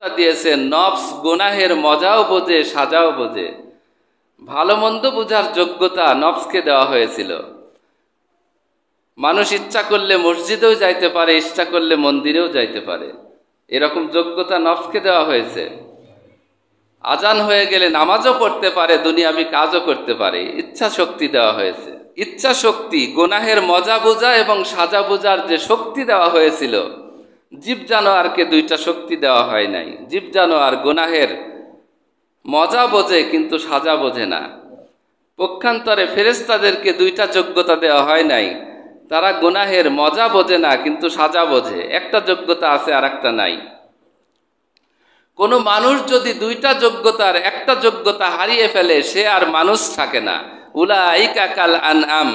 দিয়েছেন নফস গুনাহের মজাও বোঝে, সাজাও বোঝে। ভালো মন্দ বোঝার যোগ্যতা নফসকে দেওয়া হয়েছিল। মানুষ ইচ্ছা করলে মসজিদেও যাইতে পারে, ইচ্ছা করলে মন্দিরেও যাইতে পারে, এরকম যোগ্যতা নফসকে দেওয়া হয়েছে। আজান হয়ে গেলে নামাজও পড়তে পারে, দুনিয়াবি কাজও করতে পারে, ইচ্ছা শক্তি দেওয়া হয়েছে। ইচ্ছা শক্তি, গুনাহের মজা বোঝা এবং সাজা বোঝার যে শক্তি দেওয়া হয়েছিল, জীব জানোয়ারকে দুইটা শক্তি দেওয়া হয় নাই। জীব জানোয়ার গুনাহের মজা বোঝে কিন্তু সাজা বোঝে না। পক্ষান্তরে ফেরেশতাদেরকে দুইটা যোগ্যতা দেওয়া হয় নাই। তারা গুনাহের মজা বোঝে না কিন্তু সাজা বোঝে। একটা যোগ্যতা আছে আর একটা নাই। কোনো মানুষ যদি দুইটা যোগ্যতার একটা যোগ্যতা হারিয়ে ফেলে, সে আর মানুষ থাকে না। উলাইকা কাল আনআম,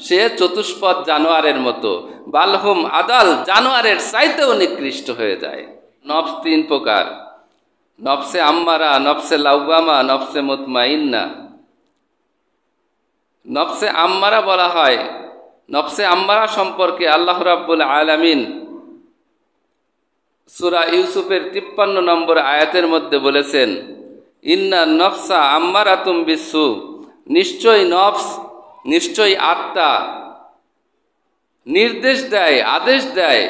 সে চতুষ্পদ জানোয়ারের মতো। বালহুম আদাল, জানোয়ারের চাইতেও নিকৃষ্ট হয়ে যায়। নফস তিন প্রকার: নফসে আম্মারা, নফসে লাওয়ামা, নফসে মুতমাইন্না। নফসে আম্মারা বলা হয়, নফসে আম্মারা সম্পর্কে আল্লাহ রাব্বুল আলামিন সূরা ইউসুফের 53 নম্বর আয়াতের মধ্যে বলেছেন, ইন্না নফসা আম্মারাতুম বিসু, নিশ্চয়ই নফস, নিশ্চয়ই আত্মা নির্দেশ দেয়, আদেশ দেয়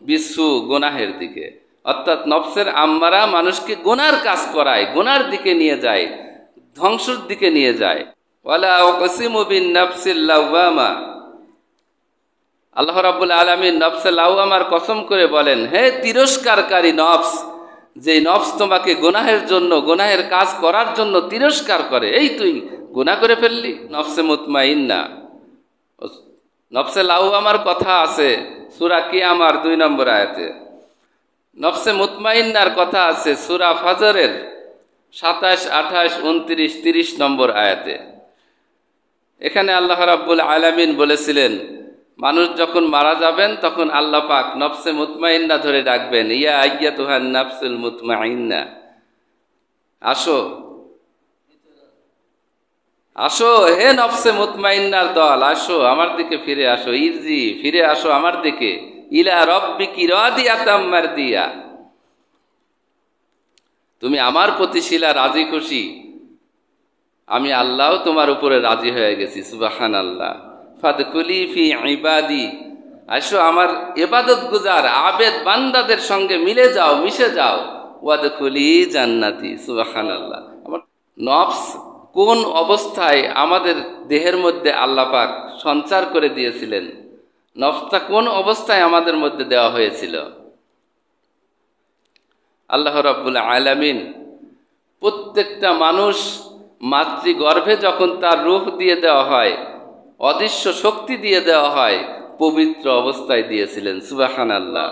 বিসু, গুনাহের দিকে। অর্থাৎ নফসের আম্মারা মানুষকে গুনার কাজ করায়, গুনার দিকে নিয়ে যায়, ধ্বংসের দিকে নিয়ে যায়। ওয়ালা উকসিমু বিন নাফসিল লাওয়ামা, আল্লাহ রাব্বুল আলামিন নফসে লাওয়ামার কসম করে বলেন, হে তিরস্কারকারী নফস, যে নফস তোমাকে গুনাহের জন্য, গুনাহের কাজ করার জন্য তিরস্কার করে, এই তুই গুনাহ করে ফেললি। নফসে মুতমাইন্না, নফসে লাওয়ামার কথা আছে সূরা কিয়ামার 2 নম্বর আয়াতে। নফসে মুতমাইন্নার কথা আছে সূরা ফাজরের 27, 28, 29, 30 নম্বর আয়াতে। এখানে আল্লাহ রাব্বুল আলামিন বলেছিলেন, মানুষ যখন মারা যাবেন তখন আল্লাহ পাক নফসে মুতমাইন্না ধরে ডাকবেন, ইয়া আইয়াতুহান নাফসুল মুতমাইন্না, আসো, আসো হে নফসে মুতমাইন্নার দল, আসো আমার দিকে ফিরে আসো, ইরজি, ফিরে আসো আমার দিকে, ইলা রব্বিকি রাদিয়াতাম মারদিয়া, তুমি আমার প্রতি ছিলা রাজি খুশি, আমি আল্লাহ তোমার উপরে রাজি হয়ে গেছি। সুবহানাল্লাহ। ফাদখুলি ফি ইবাদি, আসো আমার ইবাদত গুজার আবেদ বান্দাদের সঙ্গে মিলে যাও, মিশে যাও। ওয়াদখুলি জান্নাতি। সুবহানাল্লাহ। আমার নফস কোন অবস্থায় আমাদের দেহের মধ্যে আল্লাহ পাক সঞ্চার করে দিয়েছিলেন, নফসটা কোন অবস্থায় আমাদের মধ্যে দেওয়া হয়েছিল। আল্লাহ রাব্বুল আলামিন প্রত্যেকটা মানুষ মাতৃগর্ভে যখন তার রূহ দিয়ে দেওয়া হয়, অদৃশ্য শক্তি দিয়ে দেওয়া হয়, পবিত্র অবস্থায় দিয়েছিলেন। সুবহানাল্লাহ।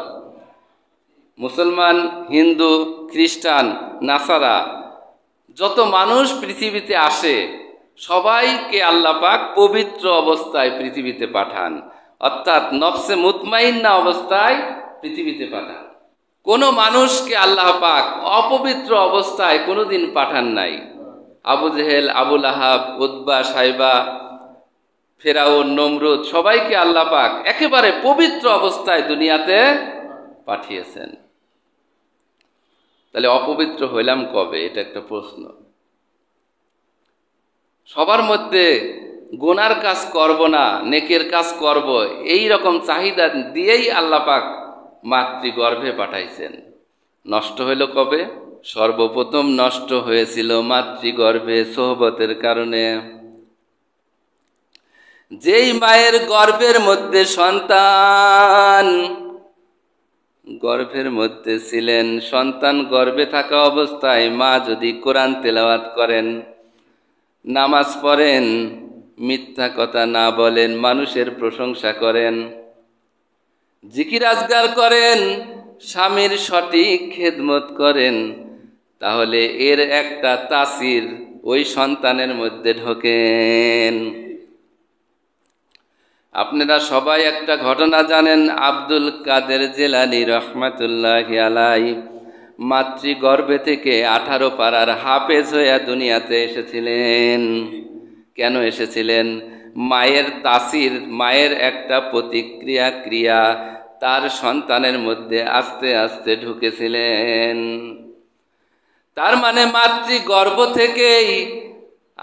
মুসলমান, হিন্দু, খ্রিস্টান, নাসারা যত মানুষ পৃথিবীতে আসে, সবাইকে আল্লাহ পাক পবিত্র অবস্থায় পৃথিবীতে পাঠান, অর্থাৎ নফসে মুতমাইন্না অবস্থায় পৃথিবীতে পাঠান। কোনো মানুষকে আল্লাহ পাক অপবিত্র অবস্থায় কোনোদিন পাঠান নাই। আবু জেহেল, আবু লাহাব, উতবা, সাইবা, ফেরাউন, নমরুদ, সবাইকে আল্লাহ পাক একেবারে পবিত্র অবস্থায় দুনিয়াতে পাঠিয়েছেন। তাহলে অপবিত্র হইলাম কবে? এটা একটা প্রশ্ন। সবার মধ্যে গুনার কাজ করব না, নেকের কাজ করব, এই রকম চাহিদা দিয়েই আল্লাহ পাক মাতৃগর্ভে পাঠাইছেন। নষ্ট হইল কবে? সর্বপ্রথম নষ্ট হয়েছিল মাতৃগর্ভে সোহবতের কারণে। যেই মায়ের গর্ভের মধ্যে সন্তান গর্ভের মধ্যে ছিলেন, সন্তান গর্ভে থাকা অবস্থায় মা যদি কোরআন তেলাওয়াত করেন, নামাজ পড়েন, মিথ্যা কথা না বলেন, মানুষের প্রশংসা করেন, জিকির আজগার করেন, স্বামীর সঠিক খেদমত করেন, তাহলে এর একটা তাসির ওই সন্তানের মধ্যে ঢোকেন। আপনারা সবাই একটা ঘটনা জানেন, আব্দুল কাদের জিলানী রহমাতুল্লাহি আলাইহি মাতৃগর্ভে থেকে 18 পারার হাফেজ হয়ে দুনিয়াতে এসেছিলেন। কেন এসেছিলেন? মায়ের তাসির, মায়ের একটা প্রতিক্রিয়া, ক্রিয়া তার সন্তানের মধ্যে আস্তে আস্তে ঢুকেছিলেন। তার মানে মাতৃগর্ভ থেকেই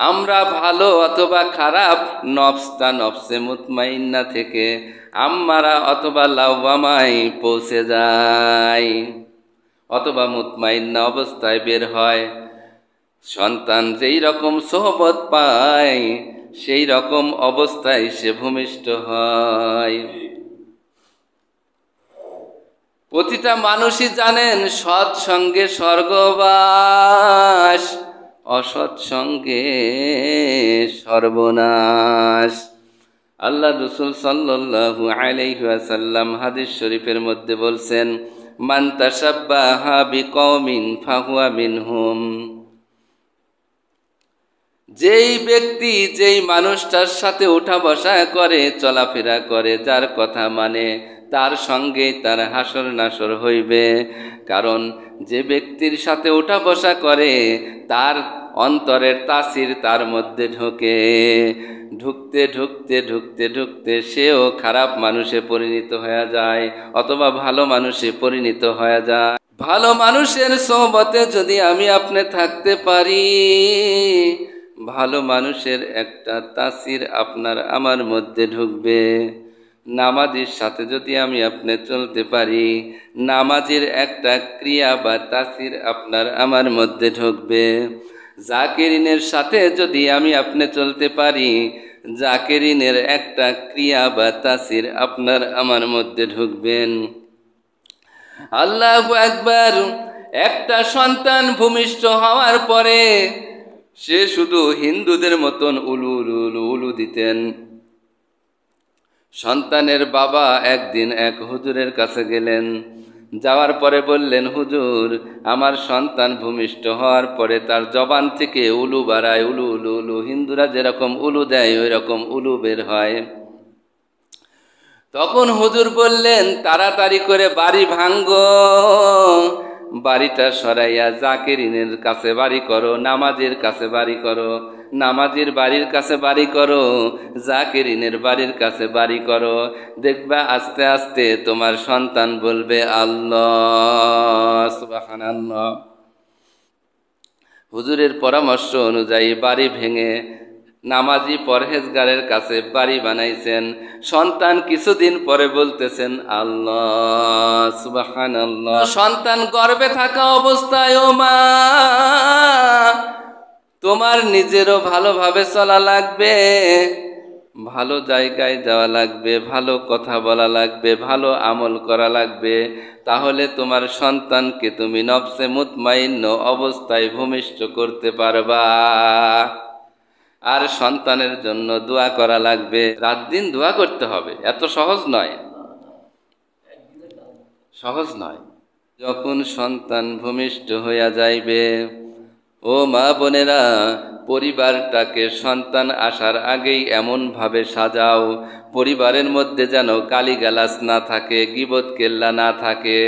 আমরা ভালো অথবা খারাপ নফসটা নফসে মুতমাইন্না থেকে আম্মারা অথবা লাওয়ামায় পৌঁছে যায়, অথবা মুতমাইন্না অবস্থায় বের হয়। সন্তান যেই রকম সোহবত পায় সেই রকম অবস্থায় সে ভূমিষ্ঠ হয়। প্রতিটা মানুষই জানেন সৎ সঙ্গে স্বর্গবাস, অসৎ সঙ্গে সর্বনাশ। আল্লাহ রাসূল সাল্লাল্লাহু আলাইহি ওয়াসাল্লাম হাদিস শরীফের মধ্যে বলছেন, মান তাশাব্বাহা বিকওমিন ফাহুয়া মিনহুম। যেই ব্যক্তি যেই মানুষটার সাথে উঠা বসা করে, চলাফেরা করে, যার কথা মানে, তার সঙ্গে তার হাসর নাসর হইবে। কারণ যে ব্যক্তির সাথে উঠা বসা করে তার অন্তরের তাসির তার মধ্যে ঢোকে, ঢুকতে ঢুকতে ঢুকতে ঢুকতে সেও খারাপ মানুষে পরিণত হয়ে যায় অথবা ভালো মানুষে পরিণত হয়ে যায়। ভালো মানুষের সোহবতে যদি আমি আপনি থাকতে পারি, ভালো মানুষের একটা তাসির আপনার আমার মধ্যে ঢুকবে। নামাজের সাথে যদি আমি আপনি চলতে পারি, নামাজের একটা ক্রিয়া বা তাসির আপনার আমার মধ্যে ঢুকবে। জাকিরিনের সাথে যদি আমি আপনি চলতে পারি, জাকিরিনের একটা ক্রিয়া বা তাসির আপনার আমার মধ্যে ঢুকবেন। আল্লাহু আকবার। একটা সন্তান ভূমিষ্ঠ হওয়ার পরে সে শুধু হিন্দুদের মতন উলু উলু উলু উলু দিতেন। সন্তানের বাবা একদিন এক হুজুরের কাছে গেলেন, যাওয়ার পরে বললেন, হুজুর, আমার সন্তান ভূমিষ্ঠ হওয়ার পরে তার জবান থেকে উলু বাড়ায়, উলু উলু উলু, হিন্দুরা যেরকম উলু দেয় ওই রকম উলু বের হয়। তখন হুজুর বললেন, তাড়াতাড়ি করে বাড়ি ভাঙ্গো, বাড়িটা সরাইয়া জাকিরিনের কাছে বাড়ি করো, নামাজের কাছে বাড়ি করো, নামাজের বাড়ির কাছে বাড়ি করো, জাকিরিনের বাড়ির কাছে বাড়ি করো। দেখবা আস্তে আস্তে তোমার সন্তান বলবে আল্লাহ, সুবহানাল্লাহ। হুজুরের পরামর্শ অনুযায়ী বাড়ি ভেঙে নামাজি পরহেজগারের কাছে বাড়ি বানাইছেন। সন্তান কিছুদিন পরে বলতেছেন আল্লাহ, সুবহানাল্লাহ। সন্তান গর্ভে থাকা অবস্থায়, ও মা, তোমার নিজেরও ভালোভাবে চলা লাগবে, ভালো জায়গায় যাওয়া লাগবে, ভালো কথা বলা লাগবে, ভালো আমল করা লাগবে, তাহলে তোমার সন্তানকে তুমি নফসে মুতমাইন্ন অবস্থায় ভূমিষ্ঠ করতে পারবা। আর সন্তানের জন্য দোয়া করা লাগবে, রাত দিন দোয়া করতে হবে। এত সহজ নয়, সহজ নয়। যখন সন্তান ভূমিষ্ঠ হইয়া যাইবে, ও মা বোনেরা, পরিবারটাকে সন্তান আসার আগেই এমনভাবে সাজাও পরিবারের মধ্যে যেন গালিগালাজ না থাকে, গীবত কেল্লা না থাকে।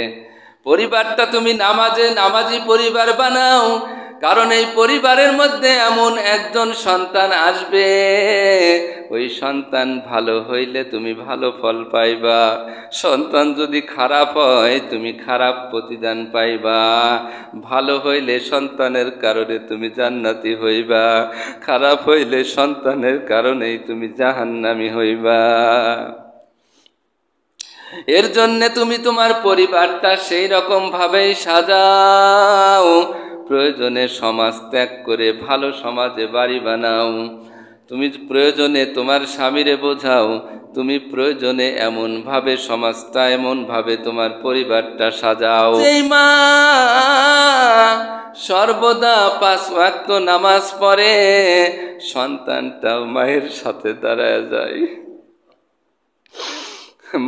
পরিবারটা তুমি নামাজি পরিবার বানাও, কারণ এই পরিবারের মধ্যে এমন একজন সন্তান আসবে, ওই সন্তান ভালো হইলে তুমি ভালো ফল পাইবা, সন্তান যদি খারাপ হয় তুমি খারাপ প্রতিদান পাইবা। ভালো হইলে সন্তানের কারণে তুমি জান্নাতি হইবা, খারাপ হইলে সন্তানের কারণেই তুমি জাহান্নামী হইবা। এর জন্য তুমি তোমার পরিবারটা সেই রকম ভাবেই সাজাও, প্রয়োজনে সমাজ ত্যাগ করে ভালো সমাজে বাড়ি বানাও। তুমি প্রয়োজনে তোমার স্বামীরে বোঝাও, তুমি প্রয়োজনে এমনভাবে সমাজটা, এমনভাবে তোমার পরিবারটা সাজাও। এই মা সর্বদা 5 ওয়াক্ত নামাজ পড়ে, সন্তানটাও মায়ের সাথে দাঁড়ায় যায়।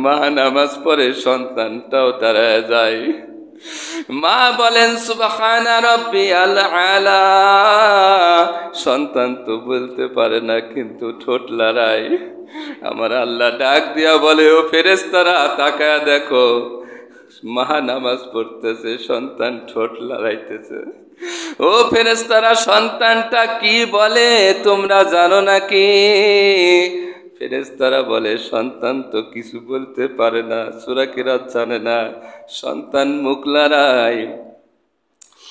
মা নামাজ পড়ে, সন্তানটাও দাঁড়ায় যায়। মা বলেন সুবহানা রাব্বিয়াল আলা, সন্তান তো বলতে পারে না কিন্তু ঠোঁট লড়ায়। আমার আল্লাহ ডাক দিয়া বলে, ও ফেরেশতারা তাকায়া দেখো, মা নামাজ পড়তেছে, সন্তান ঠোঁট লড়াইতেছে। ও ফেরেশতারা, সন্তানটা কি বলে তোমরা জানো নাকি? ফেরেশতারা বলে, সন্তান তো কিছু বলতে পারে না, সূরা কিরাত জানে না, সন্তান মুখ লড়ায়।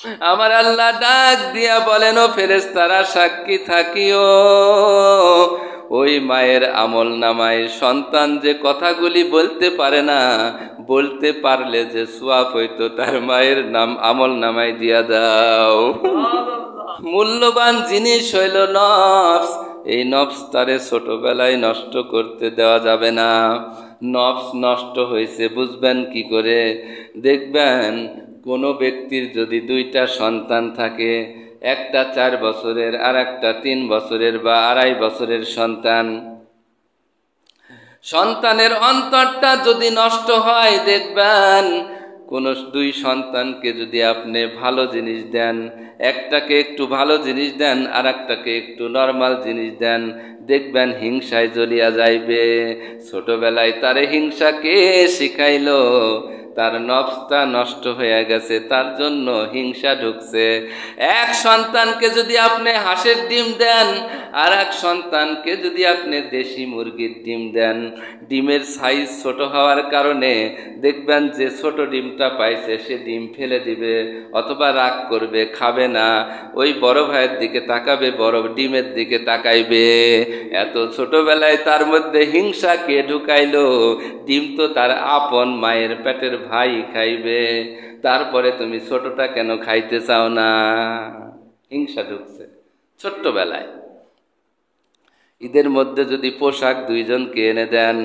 আমার আল্লাহ ডাক দিয়া বলেন, ও ফেরেশতারা সাক্ষী থাকিও, ওই মায়ের আমল নামায় সন্তান যে কথাগুলি বলতে পারে না, বলতে পারলে যে সওয়াব হইতো, তার মায়ের নাম আমল নামায় দিয়া দাও। মূল্যবান জিনিস হইল নফস। এই নফস তারে ছোটবেলায় নষ্ট করতে দেওয়া যাবে না। নফস নষ্ট হয়েছে বুঝবেন কি করে? দেখবেন কোনো ব্যক্তির যদি দুইটা সন্তান থাকে, একটা 4 বছরের আর একটা 3 বছরের বা 2.5 বছরের সন্তান, সন্তানের অন্তরটা যদি নষ্ট হয়, দেখবেন কোন দুই সন্তানকে যদি আপনি ভালো জিনিস দেন, একটাকে একটু ভালো জিনিস দেন আর একটাকে একটু নরমাল জিনিস দেন, দেখবেন হিংসায় জ্বলিয়া যাইবে। ছোটবেলায় তারে হিংসা কে শিখাইলো? তার নফসটা নষ্ট হয়ে গেছে, তার জন্য হিংসা ঢুকছে। এক সন্তানকে যদি আপনি হাঁসের ডিম দেন আর এক সন্তানকে যদি আপনি দেশি মুরগির ডিম দেন, ডিমের সাইজ ছোট হওয়ার কারণে দেখবেন যে ছোট ডিমটা পাইছে সে ডিম ফেলে দিবে অথবা রাগ করবে, খাবে না। ওই বড় ভাইয়ের দিকে তাকাবে, বড় ডিমের দিকে তাকাইবে। এত ছোটবেলায় তার মধ্যে হিংসা কে ঢুকাইলো? ডিম তো তার আপন মায়ের পেটের ভাই খাইবে, তারপরে তুমি ছোটটা কেন খাইতে চাও না? হিংসা ঢুকছে ছোট্টবেলায়। ঈদের মধ্যে যদি পোশাক দুইজনকে এনে দেন,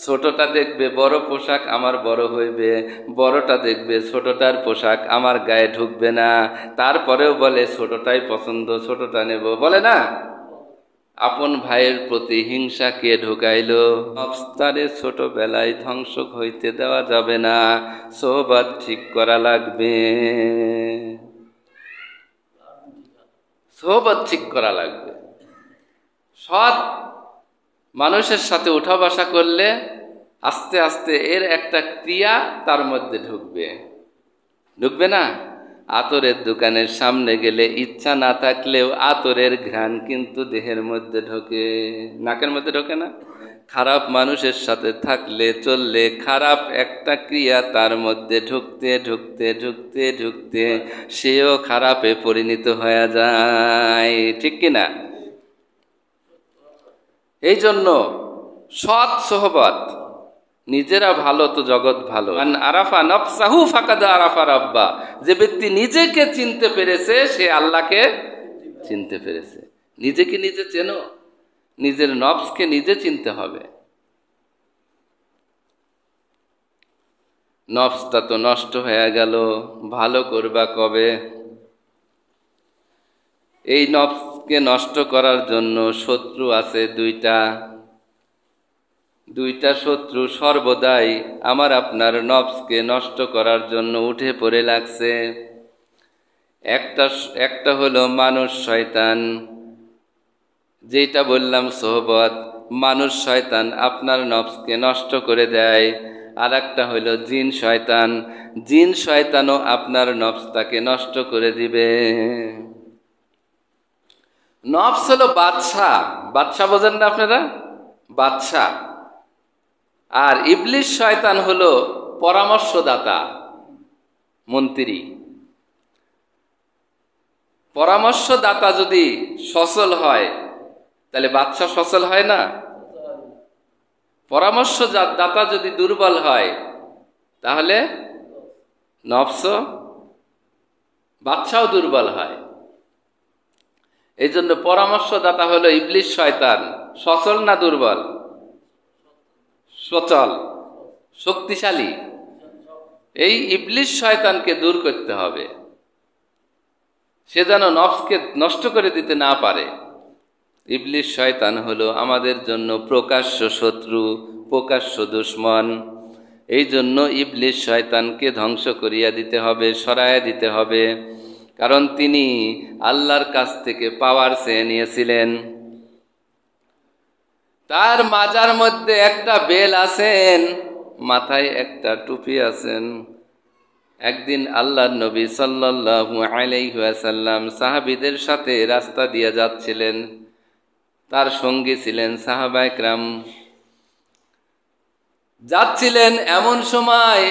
ছোটটা দেখবে বড় পোশাক আমার বড় হইবে, বড়টা দেখবে ছোটটার পোশাক আমার গায়ে ঢুকবে না, তারপরেও বলে ছোটটাই পছন্দ, ছোটটা নেব, বলে না? আপন ভাইয়ের প্রতি হিংসা কে ঢুকাইলো? নফসটারে ছোটবেলায় ধ্বংস হইতে দেওয়া যাবে না, সোহবত ঠিক করা লাগবে, সোহবত ঠিক করা লাগবে। সৎ মানুষের সাথে উঠা বসা করলে আস্তে আস্তে এর একটা ক্রিয়া তার মধ্যে ঢুকবে, ঢুকবে না? আতরের দোকানের সামনে গেলে ইচ্ছা না থাকলেও আতরের ঘ্রাণ কিন্তু দেহের মধ্যে ঢোকে, নাকের মধ্যে ঢোকে না? খারাপ মানুষের সাথে থাকলে চললে খারাপ একটা ক্রিয়া তার মধ্যে ঢুকতে ঢুকতে ঢুকতে ঢুকতে সেও খারাপে পরিণত হয়ে যায়, ঠিক কিনা? এই জন্য সৎ সোহবত, নিজেরা ভালো তো জগৎ ভালো। আরাফা নফসাহু ফাকাদ আরাফা রাব্বা, যে ব্যক্তি নিজেকে চিনতে পেরেছে সে আল্লাহকে চিনতে পেরেছে। নিজেকে নিজে চেনো, নিজের নফসকে নিজে চিনতে হবে। নফসটা তো নষ্ট হয়ে গেল, ভালো করবা কবে? এই নফসকে নষ্ট করার জন্য শত্রু আছে দুইটা শত্রু সর্বদাই আমার আপনার নফসকে নষ্ট করার জন্য উঠে পড়ে লাগছে। একটা হলো মানুষ শয়তান, যেটা বললাম সোহবত, মানুষ শয়তান আপনার নফসকে নষ্ট করে দেয়। আর একটা হলো জিন শয়তান, জিন শয়তানও আপনার নফসটাকে নষ্ট করে দিবে। নফস হলো বাদশা, বাদশা বোঝেন না আপনারা? বাদশা। আর ইবলিস শয়তান হলো পরামর্শদাতা, মন্ত্রী। পরামর্শদাতা যদি সচল হয় তাহলে বাদশা সচল হয় না? পরামর্শদাতা যদি দুর্বল হয় তাহলে নফস, বাদশাও দুর্বল হয়। এই জন্য পরামর্শদাতা হলো ইবলিস শয়তান। সচল না দুর্বল? সচল, শক্তিশালী। এই ইবলিস শয়তানকে দূর করতে হবে, সে যেন নফসকে নষ্ট করে দিতে না পারে। ইবলিস শয়তান হলো আমাদের জন্য প্রকাশ্য শত্রু, প্রকাশ্য দুশ্মন। এই জন্য ইবলিস শয়তানকে ধ্বংস করিয়া দিতে হবে, সরাইয়া দিতে হবে। কারণ তিনি আল্লাহর কাছ থেকে পাওয়ার চেয়ে নিয়েছিলেন। তার মাজার মধ্যে একটা বেল আছেন, মাথায় একটা টুপি আছেন। একদিন আল্লাহর নবী সাল্লাল্লাহু আলাইহি ওয়াসাল্লাম সাহাবীদের সাথে রাস্তা দিয়ে যাচ্ছিলেন, তার সঙ্গী ছিলেন সাহাবায়ে কেরাম। যাচ্ছিলেন, এমন সময়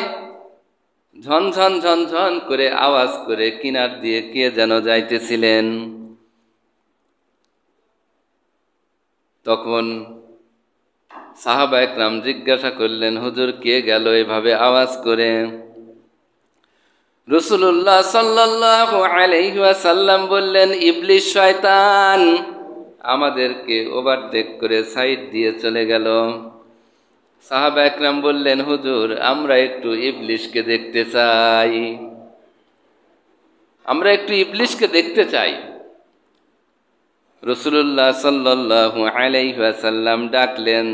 ঝনঝন ঝনঝন করে আওয়াজ করে কিনার দিয়ে কে যেন যাইতেছিলেন। তখন সাহাবা একরাম জিজ্ঞাসা করলেন, হুজুর কে গেল এভাবে আওয়াজ করে? রাসূলুল্লাহ সাল্লাল্লাহু আলাইহি ওয়াসাল্লাম বললেন, ইবলিস শয়তান আমাদেরকে ওভারটেক করে সাইড দিয়ে চলে গেল। সাহাবা একরাম বললেন, হুজুর আমরা একটু ইবলিসকে দেখতে চাই, আমরা একটু ইবলিসকে দেখতে চাই। রাসূলুল্লাহ সাল্লাল্লাহু আলাইহি ওয়াসাল্লাম ডাকলেন,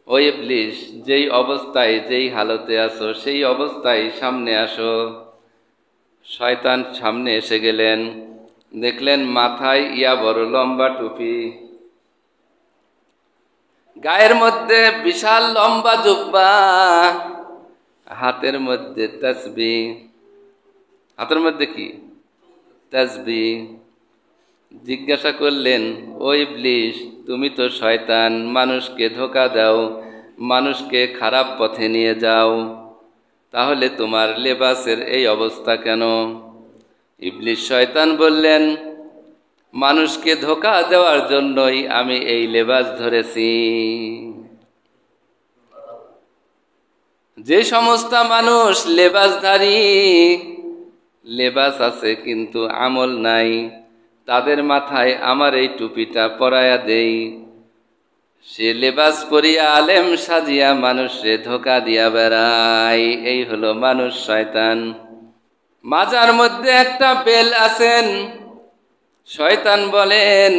ও ইবলিস, যেই অবস্থায় যেই হালতে আছো সেই অবস্থায় সামনে আসো। শয়তান সামনে এসে গেলেন, দেখলেন মাথায় ইয়া বড় লম্বা টুপি, গায়ের মধ্যে বিশাল লম্বা জুব্বা, হাতের মধ্যে তাসবিহ। হাতের মধ্যে কি? তাসবিহ। জিজ্ঞাসা করলেন, ও ইবলিস, তুমি তো শয়তান, মানুষকে ধোঁকা দাও, মানুষকে খারাপ পথে নিয়ে যাও, তাহলে তোমার লেবাসের এই অবস্থা কেন? ইবলিস শয়তান বললেন, মানুষকে ধোঁকা দেওয়ার জন্যই আমি এই লেবাস ধরেছি। যে সমস্ত মানুষ লেবাসধারী, লেবাস আছে কিন্তু আমল নাই, তাদের মাথায় আমার এই টুপিটা পরায়া দেই, সে লেবাস পরিয়া আলেম সাজিয়া মানুষে ধোঁকা দিয়া বেড়ায়। এই হলো মানুষ শয়তান। মাজার মধ্যে একটা বেল আছেন, শয়তান বলেন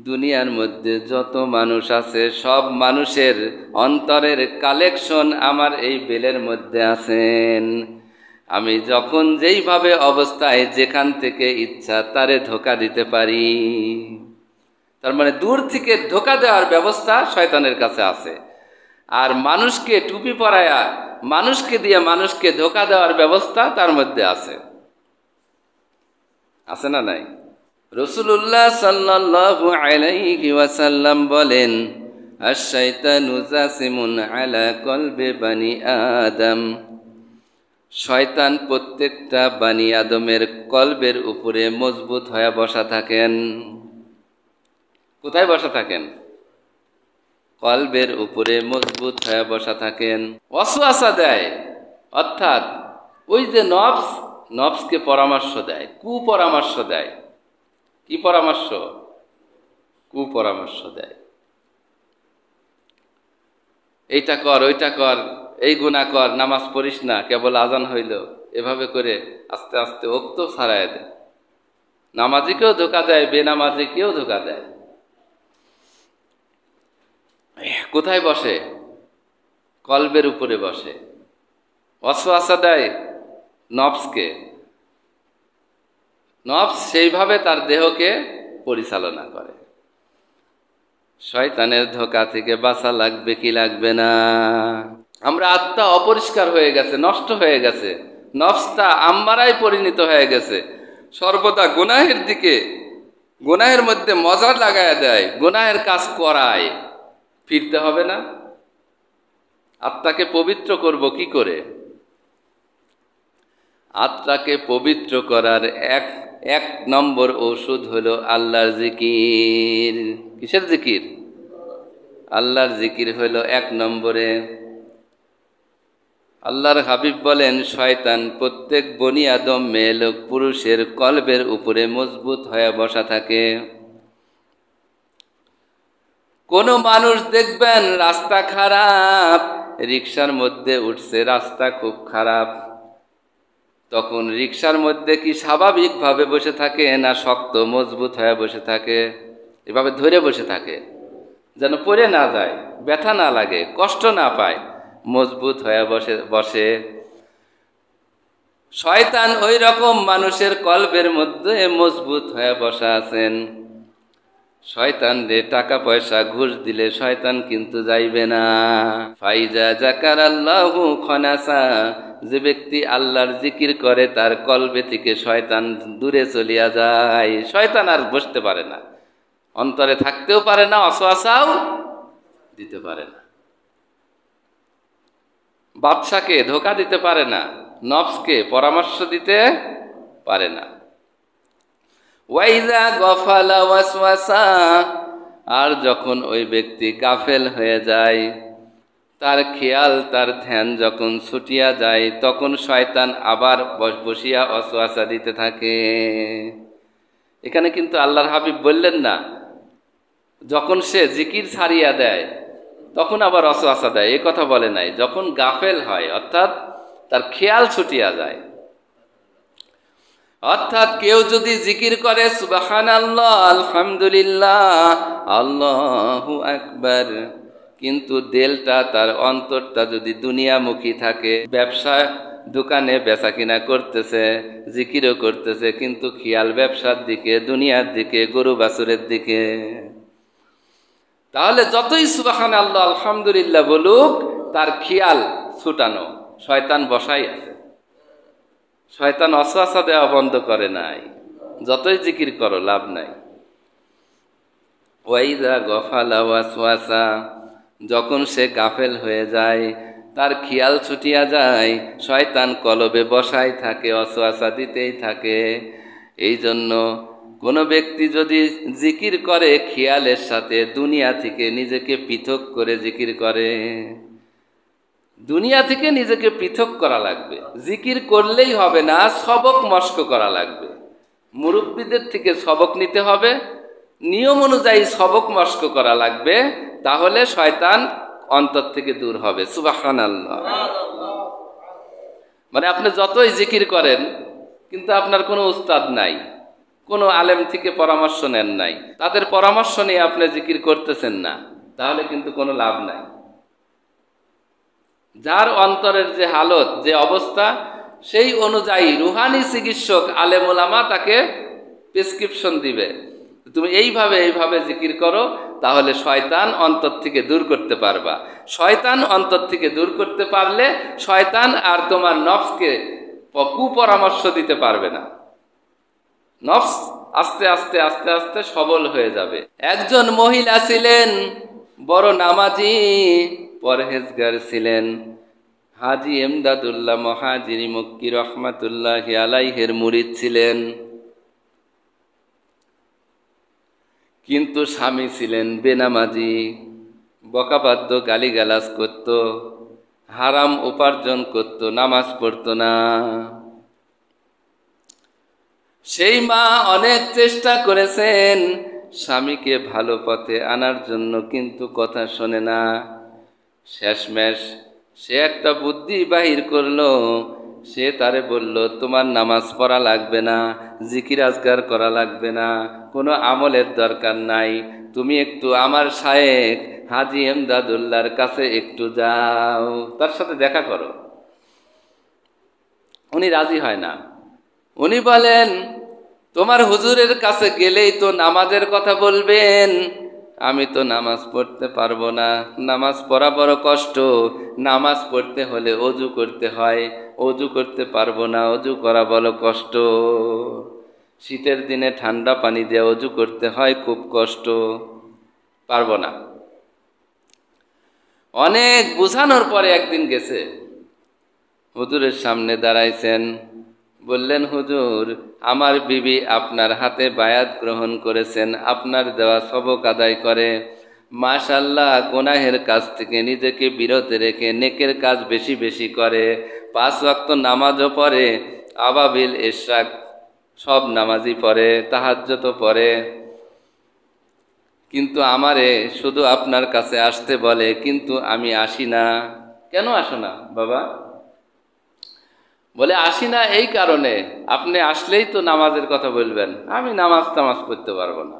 দুনিয়ার মধ্যে যত মানুষ আছে সব মানুষের অন্তরের কালেকশন আমার এই বেলের মধ্যে আছেন। আমি যখন যেইভাবে অবস্থায় যেখান থেকে ইচ্ছা তারে ধোঁকা দিতে পারি। তার মানে দূর থেকে ধোঁকা দেওয়ার ব্যবস্থা শয়তানের কাছে আছে, আর মানুষকে টুপি পরায়া মানুষকে দিয়ে মানুষকে ধোঁকা দেওয়ার ব্যবস্থা তার মধ্যে আছে। আছে না নাই? রাসূলুল্লাহ সাল্লাল্লাহু আলাইহি ওয়াসাল্লাম বলেন, আশ-শাইতানু জাসিমুন আলা কলবি বানি আদম। শয়তান প্রত্যেকটা বানি আদমের কলবের উপরে মজবুত হয়ে বসা থাকেন। কোথায় বসা থাকেন? কলবের উপরে মজবুত হয়ে বসা থাকেন। ওয়াসওয়াসা দেয়, অর্থাৎ ওই যে নফস, নফসকে পরামর্শ দেয়, কুপরামর্শ দেয়। কি পরামর্শ? কুপরামর্শ দেয়। এইটা কর, ওইটা কর, এই গুনাহ কর, নামাজ পড়িস না, কেবল আজান হইল, এভাবে করে আস্তে আস্তে ওক্ত ছাড়ায় দেয়। নামাজিকেও ধোঁকা দেয়, বেনামাজিকেও ধোঁকা দেয়। কোথায় বসে? কলবের উপরে বসে। ওয়াসওয়াসা দেয় নফসকে। নফস সেইভাবে তার দেহকে পরিচালনা করে। শয়তানের ধোঁকা থেকে বাঁচা লাগবে কি লাগবে না? আমরা আত্মা অপরিষ্কার হয়ে গেছে, নষ্ট হয়ে গেছে, নফসটা আম্মারায় পরিণত হয়ে গেছে, সর্বদা গুনাহের দিকে, গুনাহের মধ্যে মজা লাগায় দেয়, গুনাহের কাজ করায়। ফিরতে হবে না? আত্মাকে পবিত্র করব কি করে? আত্মাকে পবিত্র করার এক নম্বর ঔষধ হলো আল্লাহর জিকির। কিসের জিকির? আল্লাহর জিকির হলো এক নম্বরে। আল্লাহর হাবিব বলেন, শয়তান প্রত্যেক বনি আদম মেয়ে লোক পুরুষের কলবের উপরে মজবুত হয়ে বসা থাকে। কোনো মানুষ দেখবেন রাস্তা খারাপ, রিকশার মধ্যে উঠছে, রাস্তা খুব খারাপ, তখন রিকশার মধ্যে কি স্বাভাবিকভাবে বসে থাকে না শক্ত মজবুত হয়ে বসে থাকে? এভাবে ধরে বসে থাকে যেন পড়ে না যায়, ব্যথা না লাগে, কষ্ট না পায়, মজবুত হয়ে বসে। শয়তান ওই রকম মানুষের কলবের মধ্যে মজবুত হয়ে বসা আছেন। শয়তান রে টাকা পয়সা ঘুষ দিলে শয়তান কিন্তু যাইবে না। ফাইজা যাকারাল্লাহু খনাসা, যে ব্যক্তি আল্লাহর জিকির করে তার কলবে থেকে শয়তান দূরে চলিয়া যায়। শয়তান আর বসতে পারে না, অন্তরে থাকতেও পারে না, ওয়াসওয়াসাও দিতে পারে না, বাদশাকে ধোঁকা দিতে পারে না। নফসকে পরামর্শ দিতে পারে না। ওয়াইজা গফালা ওয়াসওয়াসা, আর যখন ওই ব্যক্তি গাফেল হয়ে যায়, তার খেয়াল তার ধ্যান যখন ছুটিয়া যায়, তখন শয়তান আবার বসিয়া ওয়াসওয়াসা দিতে থাকে। এখানে কিন্তু আল্লাহর হাবিব বললেন না যখন সে জিকির ছাড়িয়া দেয় তখন আবার ওয়াসওয়াসা দেয়, এই কথা বলে নাই। যখন গাফেল হয় অর্থাৎ তার খেয়াল ছুটিয়া যায়, অর্থাৎ কেউ যদি জিকির করে সুবহানাল্লাহ, আলহামদুলিল্লাহ, আল্লাহু আকবার, কিন্তু দিলটা তার অন্তরটা যদি দুনিয়ামুখী থাকে, ব্যবসা দোকানে বেচা কিনা করতেছে, জিকিরও করতেছে, কিন্তু খেয়াল ব্যবসার দিকে, দুনিয়ার দিকে, গরু বাছুরের দিকে, তাহলে যতই সুবহানাল্লাহ আলহামদুলিল্লাহ বলুক, তার খেয়াল ছুটানো, শয়তান বসাই আছে। শয়তান ওয়াসওয়াসা দেওয়া বন্ধ করে নাই, যতই জিকির করো লাভ নাই। ওয়াইদা গফালা ওয়াসওয়াসা, যখন সে গাফেল হয়ে যায়, তার খেয়াল ছুটিয়া যায়, শয়তান কলবে বসাই থাকে, ওয়াসওয়াসা দিতেই থাকে। এই জন্য কোনো ব্যক্তি যদি জিকির করে খেয়ালের সাথে, দুনিয়া থেকে নিজেকে পৃথক করে জিকির করে, দুনিয়া থেকে নিজেকে পৃথক করা লাগবে। জিকির করলেই হবে না, সবক মস্ক করা লাগবে। মুরব্বীদের থেকে সবক নিতে হবে, নিয়ম অনুযায়ী সবক মস্ক করা লাগবে, তাহলে শয়তান অন্তর থেকে দূর হবে। সুবহানাল্লাহ। মানে আপনি যতই জিকির করেন কিন্তু আপনার কোনো উস্তাদ নাই, কোনো আলেম থেকে পরামর্শ নেন নাই, তাদের পরামর্শ নিয়ে আপনি জিকির করতেছেন না, তাহলে কিন্তু কোনো লাভ নাই। যার অন্তরের যে হালত, যে অবস্থা, সেই অনুযায়ী রুহানি চিকিৎসক আলেম ওলামা তাকে প্রেসক্রিপশন দিবে, তুমি এইভাবে জিকির করো, তাহলে শয়তান অন্তর থেকে দূর করতে পারবা। শয়তান অন্তর থেকে দূর করতে পারলে শয়তান আর তোমার নফসকে কুপরামর্শ দিতে পারবে না। নফস আস্তে আস্তে আস্তে আস্তে সবল হয়ে যাবে। একজন মহিলা ছিলেন, বড় নামাজি পরহেজগার ছিলেন, হাজী এমদাদুল্লাহ মহাজিরি মক্কি রহমাতুল্লাহি আলাইহির মুরিদ ছিলেন, কিন্তু স্বামী ছিলেন বেনামাজি, বকাবাদ্য, গালিগালাজ করত, হারাম উপার্জন করত, নামাজ পড়ত না। সেই মা অনেক চেষ্টা করেছেন স্বামীকে ভালো পথে আনার জন্য, কিন্তু কথা শোনে না। শেষমেশ সে একটা বুদ্ধি বাহির করলো, সে তারে বলল, তোমার নামাজ পড়া লাগবে না, জিকির আজগার করা লাগবে না, কোনো আমলের দরকার নাই, তুমি একটু আমার শায়েখ হাজী এমদাদুল্লাহর কাছে একটু যাও, তার সাথে দেখা করো। উনি রাজি হয় না। উনি বলেন, তোমার হুজুরের কাছে গেলেই তো নামাজের কথা বলবেন, আমি তো নামাজ পড়তে পারবো না, নামাজ পড়া বড় কষ্ট, নামাজ পড়তে হলে অজু করতে হয়, অজু করতে পারবো না, অজু করা বড় কষ্ট, শীতের দিনে ঠান্ডা পানি দিয়ে অজু করতে হয়, খুব কষ্ট, পারবো না। অনেক বুঝানোর পরে একদিন গেছে, হুজুরের সামনে দাঁড়াইছেন, বললেন, হুজুর, আমার বিবি আপনার হাতে বায়াত গ্রহণ করেছেন, আপনার দেওয়া সবক আদায় করে, মাশাআল্লাহ, গুনাহের কাজ থেকে নিজেকে বিরত রেখে নেকের কাজ বেশি বেশি করে, 5 ওয়াক্ত নামাজও পড়ে, আবাবিল ইশরাক সব নামাজই পড়ে, তাহাজ্জুদও পড়ে, কিন্তু আমারে শুধু আপনার কাছে আসতে বলে, কিন্তু আমি আসি না। কেন আসো না বাবা? বলে, আসি না এই কারণে, আপনি আসলেই তো নামাজের কথা বলবেন, আমি নামাজ পড়তে পারবো না।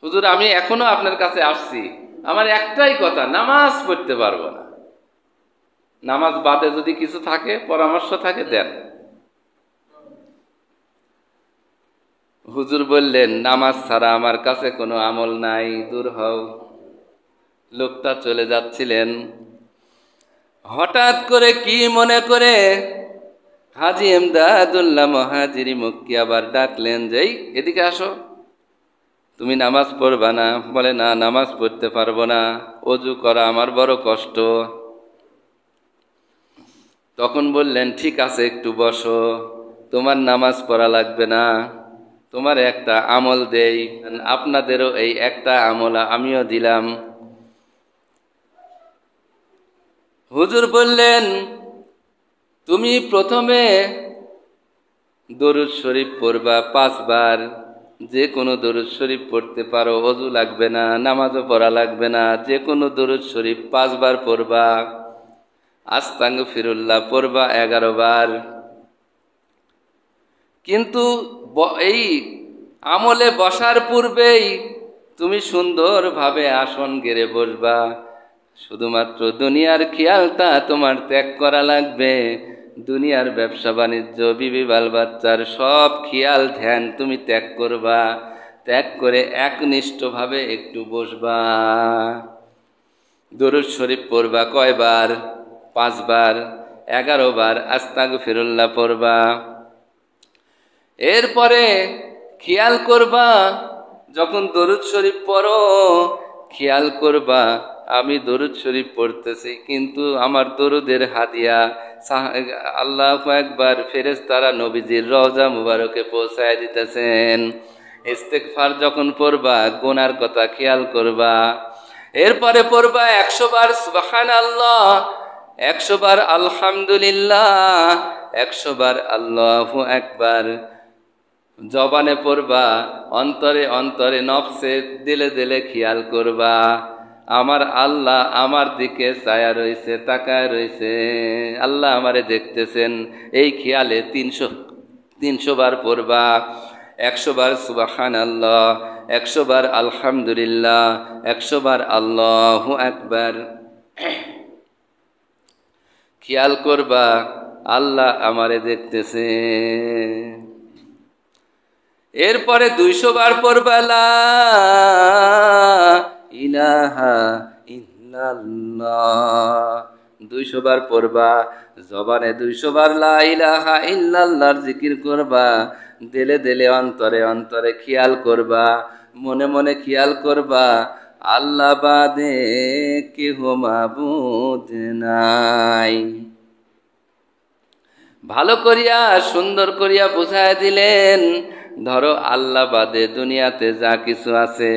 হুজুর, আমি এখনো আপনার কাছে আসছি, আমার একটাই কথা, নামাজ পড়তে পারবো না। নামাজ বাদে যদি কিছু থাকে, পরামর্শ থাকে, দেন। হুজুর বললেন, নামাজ ছাড়া আমার কাছে কোনো আমল নাই, দূর হও। লোকটা চলে যাচ্ছিলেন, হঠাৎ করে কি মনে করে হাজী এমদাদুল্লাহ মহাজিরি মক্কি আবার ডাকলেন, যেই এদিকে আসো, তুমি নামাজ পড়বা না? বলে, না, নামাজ পড়তে পারবো না, অজু করা আমার বড় কষ্ট। তখন বললেন, ঠিক আছে, একটু বসো, তোমার নামাজ পড়া লাগবে না, তোমার একটা আমল দেই, আপনাদেরও এই একটা আমল আমিও দিলাম। হুজুর বললেন, তুমি প্রথমে দরুদ শরীফ পড়বা 5 বার, যে কোনো দরুদ শরীফ পড়তে পারো, ওযু লাগবে না, নামাজও পড়া লাগবে না, যে কোনো দরুদ শরীফ 5 বার পড়বা। আস্তাগফিরুল্লাহ পড়বা 11 বার। কিন্তু এই আমলে বসার পূর্বেই তুমি সুন্দরভাবে আসন গেড়ে বসবা। শুধুমাত্র দুনিয়ার খেয়ালটা তোমার ত্যাগ করা লাগবে। দুনিয়ার ব্যবসা বাণিজ্য, বিবি বাল বাচ্চার সব খেয়াল ধ্যান তুমি ত্যাগ করবা। ত্যাগ করে একনিষ্ঠভাবে একটু বসবা। দরুদ শরীফ পড়বা কয়বার? 5 বার। 11 বার আস্তাগফিরুল্লাহ পড়বা। এরপরে খেয়াল করবা, যখন দরুদ শরীফ পড়ো খেয়াল করবা আমি দরুদ শরীফ পড়তেছি, কিন্তু আমার দরুদের হাদিয়া আল্লাহু আকবার ফেরেশতারা নবীজির রওজা মুবারকে পৌঁছায় দিতেছেন। ইস্তেগফার যখন পড়বা গুনার কথা খেয়াল করবা। এরপরে পড়বা 100 বার সুবহানাল্লাহ, 100 বার আলহামদুলিল্লাহ, 100 বার আল্লাহু আকবার। জবানে পড়বা, অন্তরে অন্তরে নফসে দিলে দিলে খেয়াল করবা আমার আল্লাহ আমার দিকে ছায়া রয়েছে, তাকায় রয়েছে, আল্লাহ আমারে দেখতেছেন। এই খেয়ালে 300 বার পড়বা। 100 বার সুবহানাল্লাহ, 100 বার আলহামদুলিল্লাহ, 100 বার আল্লাহু আকবার। খেয়াল করবা আল্লাহ আমারে দেখতেছে। এরপরে 200 বার পড়বা লা ইলাহা ইল্লাল্লাহ, 200 বার পড়বা। জবানে 200 বার লা ইলাহা ইল্লাল্লাহর জিকির করবা। দিলে দিলে অন্তরে অন্তরে খেয়াল করবা, মনে মনে খেয়াল করবা আল্লাহ বাদে কেহ মাবুদ নাই। ভালো করিয়া সুন্দর করিয়া বুঝায় দিলেন, ধরো আল্লাহ বাদে দুনিয়াতে যা কিছু আছে,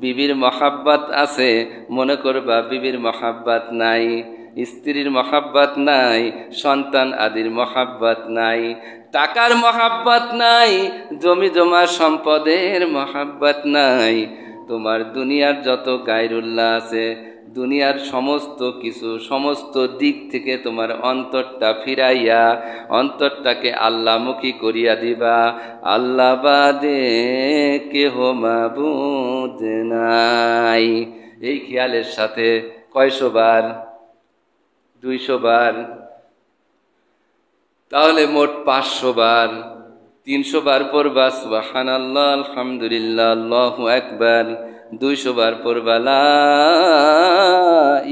বিবির মহাব্বত আছে, মনে করবা বিবির মহাব্বত নাই, স্ত্রীর মহাব্বত নাই, সন্তান আদির মহাব্বত নাই, টাকার মহাব্বত নাই, জমি জমা সম্পদের মহাব্বত নাই। তোমার দুনিয়ার যত গায়রুল্লাহ আছে, দুনিয়ার সমস্ত কিছু সমস্ত দিক থেকে তোমার অন্তরটা ফিরাইয়া অন্তরটাকে আল্লাহমুখী করিয়া দিবা। আল্লাহ বাদে কেহ মাবুদ নাই। এই খেয়ালের সাথে কয়শো বার? 200 বার। তাহলে মোট 500 বার। 300 বার পড়বা সুবহানাল্লাহ, আলহামদুলিল্লাহ, আল্লাহু আকবার। 200 বার পড়বা লা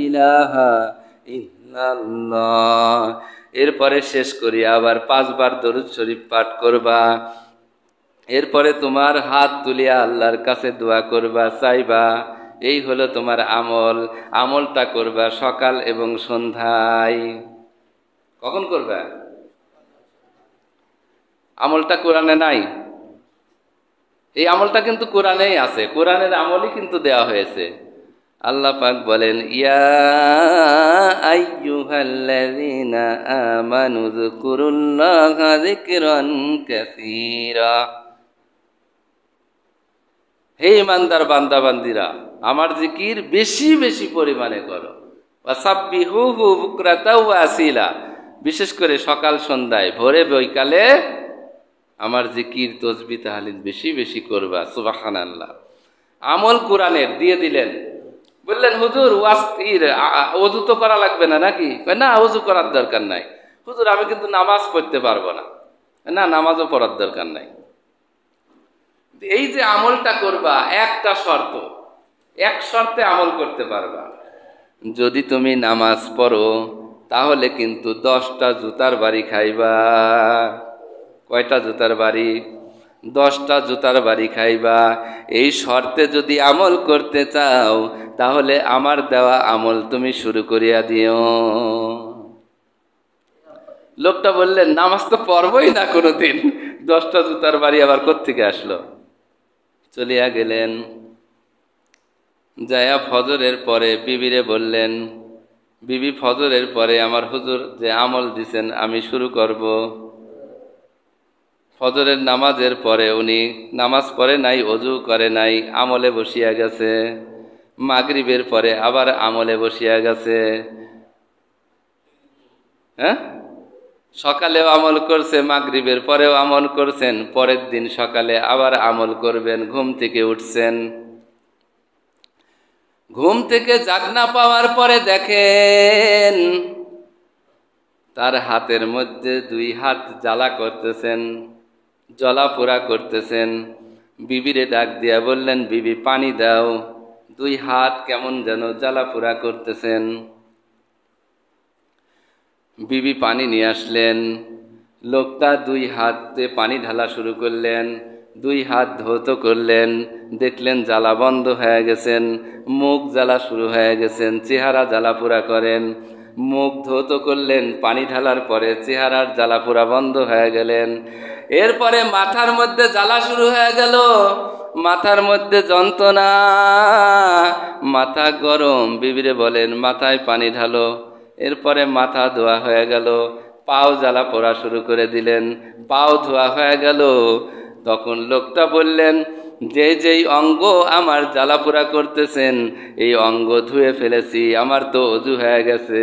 ইলাহা ইল্লাল্লাহ। এরপরে শেষ করি আবার 5 বার দরুদ শরীফ পাঠ করবা। এরপরে তোমার হাত তুলিয়া আল্লাহর কাছে দোয়া করবা, চাইবা। এই হলো তোমার আমল। আমলটা করবা সকাল এবং সন্ধ্যায়। কখন করবা? আমলটা কোরআনে নাই। এই আমলটা কিন্তু কোরআনেই আছে, কোরআনের আমলই কিন্তু দেওয়া হয়েছে। আল্লাহ পাক বলেন, ইয়া আইয়ুহাল্লাযীনা আমানু যকুরুল্লাহা যিকরান কাসীরা। হে ইমানদার বান্দা বান্দিরা, আমার জিকির বেশি বেশি পরিমাণে করো। ওয়াসাব্বিহুহু বুকরাতাও ওয়া আসিলা। বিশেষ করে সকাল সন্ধ্যায়, ভোরে বৈকালে আমার জিকির তসবিহ তাহলিল বেশি বেশি করবা। সুবহানাল্লাহ। আমল কোরআনের দিয়ে দিলেন। বললেন, হুজুর ওযু তো করা লাগবে না নাকি? না, ওযু করার দরকার নাই। হুজুর আমি কিন্তু নামাজ পড়তে পারবো না। না, নামাজও পড়ার দরকার নাই। এই যে আমলটা করবা, একটা শর্ত, এক শর্তে আমল করতে পারবা। যদি তুমি নামাজ পড়ো তাহলে কিন্তু 10টা জুতার বাড়ি খাইবা। কয়টা জুতার বাড়ি? 10টা জুতার বাড়ি খাইবা। এই শর্তে যদি আমল করতে চাও তাহলে আমার দেওয়া আমল তুমি শুরু করিয়া দিও। লোকটা বললেন, নামাজ তো পড়বই না কোনোদিন, 10টা জুতার বাড়ি আবার কোত্থেকে আসলো। চলিয়া গেলেন। যায়া ফজরের পরে বিবিরে বললেন, বিবি ফজরের পরে আমার হুজুর যে আমল দিছেন আমি শুরু করব। ফজরের নামাজের পরে উনি নামাজ পড়ে নাই, অজু করে নাই, আমলে বসিয়া গেছে। মাগরিবের পরে আবার আমলে বসিয়া গেছে। হ্যাঁ, সকালেও আমল করছে, মাগরিবের পরেও আমল করছেন, পরের দিন সকালে আবার আমল করবেন। ঘুম থেকে উঠছেন, ঘুম থেকে জাগনা পাওয়ার পরে দেখেন তার হাতের মধ্যে 2 হাত জ্বালা করতেছেন, জ্বলাপোড়া করতেছেন। বিবিরে ডাক দিয়া বললেন, বিবি পানি দাও, 2 হাত কেমন যেন জ্বালাপোড়া করতেছেন। বিবি পানি নিয়ে আসলেন। লোকটা 2 হাতে পানি ঢালা শুরু করলেন, 2 হাত ধৌত করলেন, দেখলেন জ্বালা বন্ধ হয়ে গেছেন। মুখ জ্বালা শুরু হয়ে গেছেন, চেহারা জ্বালাপোড়া করেন। মুখ ধৌত করলেন, পানি ঢালার পরে চেহারার জ্বালাপোড়া বন্ধ হয়ে গেলেন। এরপরে মাথার মধ্যে জ্বালা শুরু হয়ে গেল, মাথার মধ্যে যন্ত্রণা, মাথা গরম। বিবিরে বলেন, মাথায় পানি ঢালো। এরপরে মাথা ধোয়া হয়ে গেল, পাও জ্বালা পোড়া শুরু করে দিলেন, পাও ধোয়া হয়ে গেল। তখন লোকটা বললেন, যেই অঙ্গ আমার জ্বালা পোড়া করতেছেন এই অঙ্গ ধুয়ে ফেলেছি, আমার তো অজু হয়ে গেছে,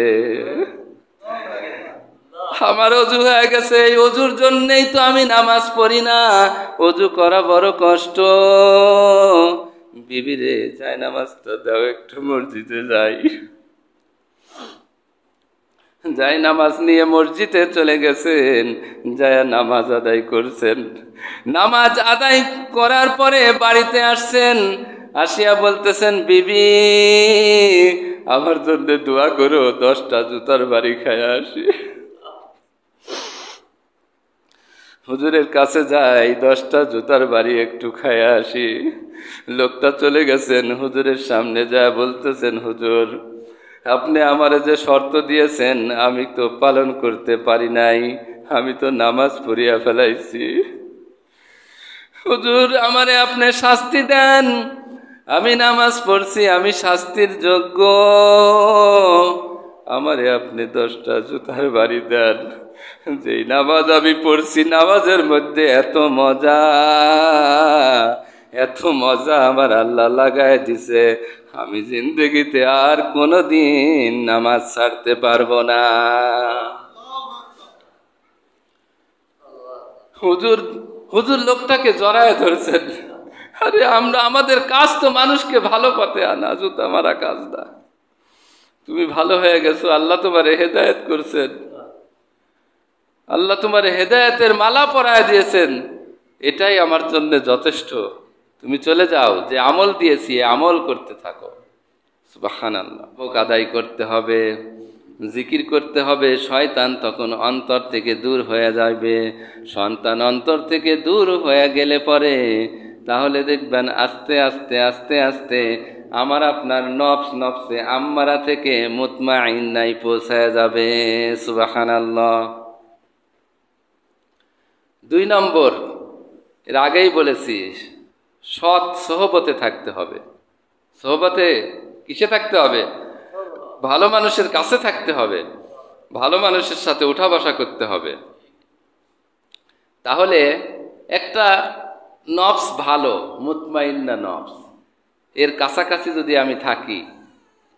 আমার অজু হয়ে গেছে। এই অজুর জন্যেই তো আমি নামাজ পড়ি না, অজু করা বড় কষ্ট। বিবিরে চাই নামাজটা দাও, একটু মসজিদে যাই। যাই নামাজ নিয়ে মসজিদে চলে গেছেন, যায় নামাজ আদায় করছেন। নামাজ আদায় করার পরে বাড়িতে আসছেন, আসিয়া বলতেছেন, বিবি আমার জন্য দোয়া করো, 10টা জুতার বাড়ি খায় আসি। হুজুরের কাছে যাই, 10টা জুতার বাড়ি একটু খায় আসি। লোকটা চলে গেছেন, হুজুরের সামনে যায় বলতেছেন, হুজুর আপনি আমারে যে শর্ত দিয়েছেন আমি তো পালন করতে পারি নাই, আমি তো নামাজ পড়িয়া ফেলাইছি। হুজুর আমারে আপনি শাস্তি দেন, আমি নামাজ পড়ছি, আমি শাস্তির যোগ্য, আমারে আপনি 10টা জুতার বাড়ি দেন। যেই নামাজ আমি পড়ছি, নামাজের মধ্যে এত মজা, এত মজা আমার আল্লাহ লাগায় দিছে, আমি জিন্দগিতে আর কোনোদিন নামাজ ছাড়তে পারবো না। হুজুর হুজুর লোকটাকে জড়ায় ধরছেন। আরে আমাদের কাজ তো মানুষকে ভালো পথে আনা, জুতা মারা কাজ না। তুমি ভালো হয়ে গেছো, আল্লাহ তোমারে হেদায়েত করছেন, আল্লাহ তোমার হেদায়েতের মালা পরায় দিয়েছেন, এটাই আমার জন্য যথেষ্ট। তুমি চলে যাও, যে আমল দিয়েছি আমল করতে থাকো। সুবহানাল্লাহ। ভোগ আদায় করতে হবে, জিকির করতে হবে, শয়তান তখন অন্তর থেকে দূর হয়ে যাবে। সন্তান অন্তর থেকে দূর হয়ে গেলে পরে তাহলে দেখবেন আস্তে আস্তে আস্তে আস্তে আমার আপনার নফসে আম্মারা থেকে মুতমাইন্নায় পৌঁছায় যাবে। সুবহানাল্লাহ। 2 নম্বর, এর আগেই বলেছি, সৎ সোহবতে থাকতে হবে। সোহবতে কিসে থাকতে হবে? ভালো মানুষের কাছে থাকতে হবে, ভালো মানুষের সাথে উঠা বসা করতে হবে। তাহলে একটা নফস ভালো, মুতমাইন্না নফস, এর কাছাকাছি যদি আমি থাকি,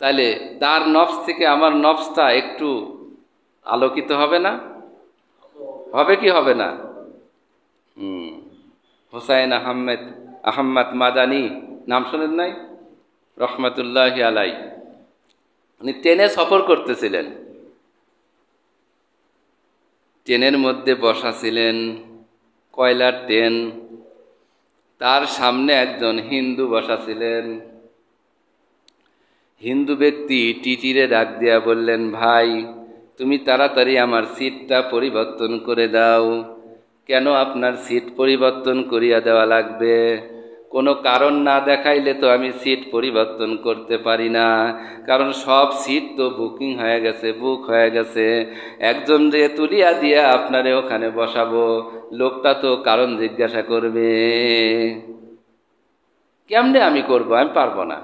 তাহলে তার নফস থেকে আমার নফসটা একটু আলোকিত হবে না? হবে কি হবে না? হুসাইন আহমদ মাদানী নাম শোনেন নাই? রহমতুল্লাহি আলাই। উনি ট্রেনে সফর করতেছিলেন, ট্রেনের মধ্যে বসা ছিলেন, কয়লার ট্রেন। তার সামনে একজন হিন্দু বসা ছিলেন। হিন্দু ব্যক্তি টিটিরে ডাক দিয়া বললেন, ভাই তুমি তাড়াতাড়ি আমার সিটটা পরিবর্তন করে দাও। কেন আপনার সিট পরিবর্তন করিয়া দেওয়া লাগবে? কোনো কারণ না দেখাইলে তো আমি সিট পরিবর্তন করতে পারি না, কারণ সব সিট তো বুকিং হয়ে গেছে, বুক হয়ে গেছে। একজন যে তুলিয়া দিয়ে আপনারে ওখানে বসাবো, লোকটা তো কারণ জিজ্ঞাসা করবে। কেমনে আমি করব? আমি পারবো না।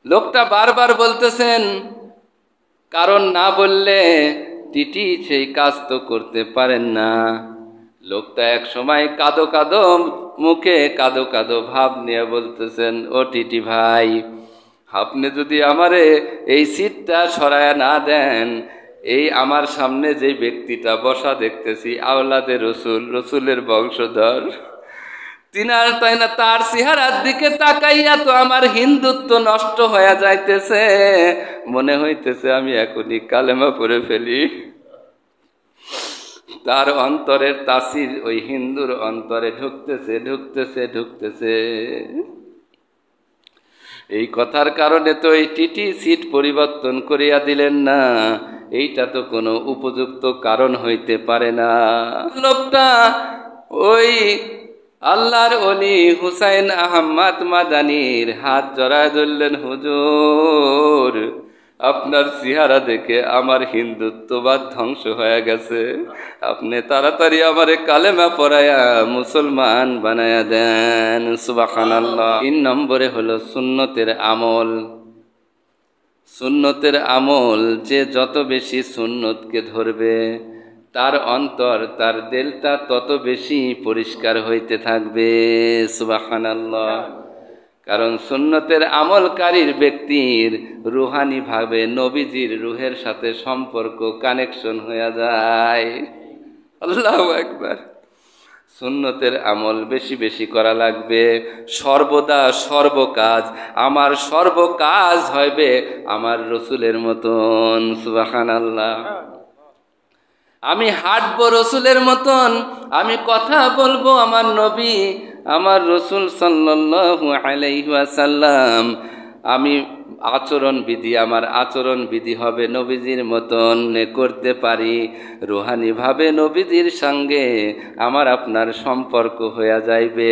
লোকটা বারবার বলতেছেন, কারণ না বললে টিটি সেই কাজ তো করতে পারেন না। লোকটা এক সময় কাঁদো কাঁদো মুখে কাঁদো কাঁদো ভাব নিয়ে বলতেছেন, ও টিটি ভাই, আপনি যদি আমারে এই সিটটা সরায়া না দেন, এই আমার সামনে যে ব্যক্তিটা বসা দেখতেছি, আওলাদে রসুল, রসুলের বংশধর, তিনার তাই না তার চেহারার দিকে তাকাইয়া তো আমার হিন্দুত্ব নষ্ট হয়ে যাইতেছে, মনে হইতেছে আমি এখনই কালেমা পড়ে ফেলি। তার অন্তরের তাসির ওই হিন্দুর অন্তরে ঢুকতেছে ঢুকতেছে ঢুকতেছে। এই কথার কারণে তো এই টিটি সিট পরিবর্তন করিয়া দিলেন না, এইটা তো কোনো উপযুক্ত কারণ হইতে পারে না। লোকটা ওই আল্লাহর ওলি হুসাইন আহমদ মাদানির হাত জড়ায় ধরলেন, হুজুর, আপনার চেহারা দেখে আমার হিন্দুত্ববাদ ধ্বংস হয়ে গেছে, আপনি তাড়াতাড়ি আমারে কালেমা পড়ায়া মুসলমান বানায়া দেন। সুবহানাল্লাহ। 3 নম্বরে হলো সুন্নতের আমল। সুন্নতের আমল, যে যত বেশি সুন্নতকে ধরবে তার অন্তর, তার দিলটা তত বেশি পরিষ্কার হইতে থাকবে। সুবহানাল্লাহ। কারণ সুন্নতের আমলকারীর ব্যক্তির রুহানি ভাবে নবীজির রুহের সাথে সম্পর্ক, কানেকশন হয়ে যায়। আল্লাহু আকবার। সুন্নতের আমল বেশি বেশি করা লাগবে। সর্বদা সর্বকাজ, আমার সর্বকাজ হইবে আমার রসুলের মতন। সুবহানাল্লাহ। আমি হাঁটবো রসুলের মতন, আমি কথা বলবো আমার নবী, আমার রসুল সাল্লাল্লাহু আলাইহি ওয়াসাল্লাম। আমি আচরণ বিধি, আমার আচরণ বিধি হবে নবীজির মতন করতে পারি। রুহানিভাবে নবীজির সঙ্গে আমার আপনার সম্পর্ক হয়ে যাইবে।